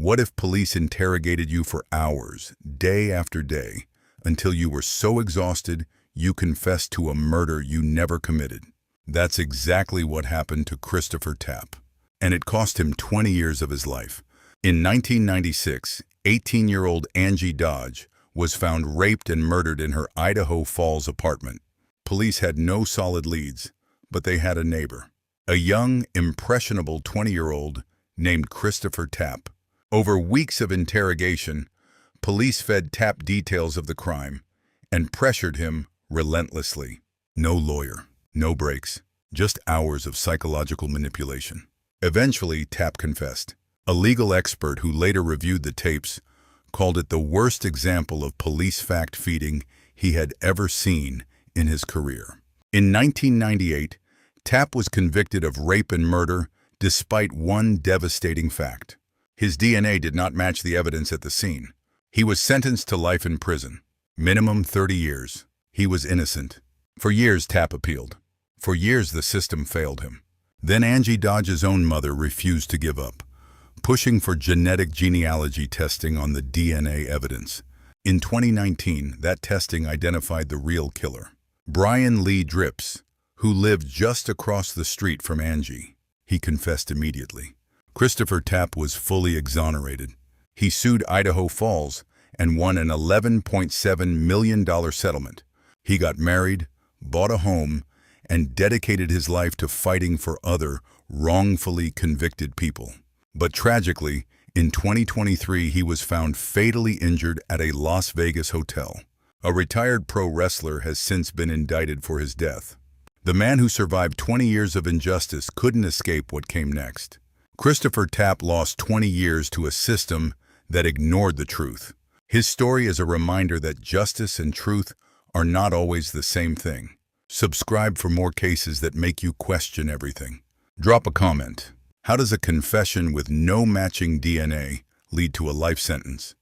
What if police interrogated you for hours, day after day, until you were so exhausted you confessed to a murder you never committed? That's exactly what happened to Christopher Tapp, and it cost him 20 years of his life. In 1996, 18-year-old Angie Dodge was found raped and murdered in her Idaho Falls apartment. Police had no solid leads, but they had a neighbor, a young, impressionable 20-year-old named Christopher Tapp. Over weeks of interrogation, police fed Tapp details of the crime and pressured him relentlessly. No lawyer, no breaks, just hours of psychological manipulation. Eventually, Tapp confessed. A legal expert who later reviewed the tapes called it the worst example of police fact-feeding he had ever seen in his career. In 1998, Tapp was convicted of rape and murder despite one devastating fact. His DNA did not match the evidence at the scene. He was sentenced to life in prison, minimum 30 years. He was innocent. For years, Tapp appealed. For years, the system failed him. Then Angie Dodge's own mother refused to give up, pushing for genetic genealogy testing on the DNA evidence. In 2019, that testing identified the real killer, Brian Lee Drips, who lived just across the street from Angie. He confessed immediately. Christopher Tapp was fully exonerated. He sued Idaho Falls and won an $11.7 million settlement. He got married, bought a home, and dedicated his life to fighting for other wrongfully convicted people. But tragically, in 2023, he was found fatally injured at a Las Vegas hotel. A retired pro wrestler has since been indicted for his death. The man who survived 20 years of injustice couldn't escape what came next. Christopher Tapp lost 20 years to a system that ignored the truth. His story is a reminder that justice and truth are not always the same thing. Subscribe for more cases that make you question everything. Drop a comment. How does a confession with no matching DNA lead to a life sentence?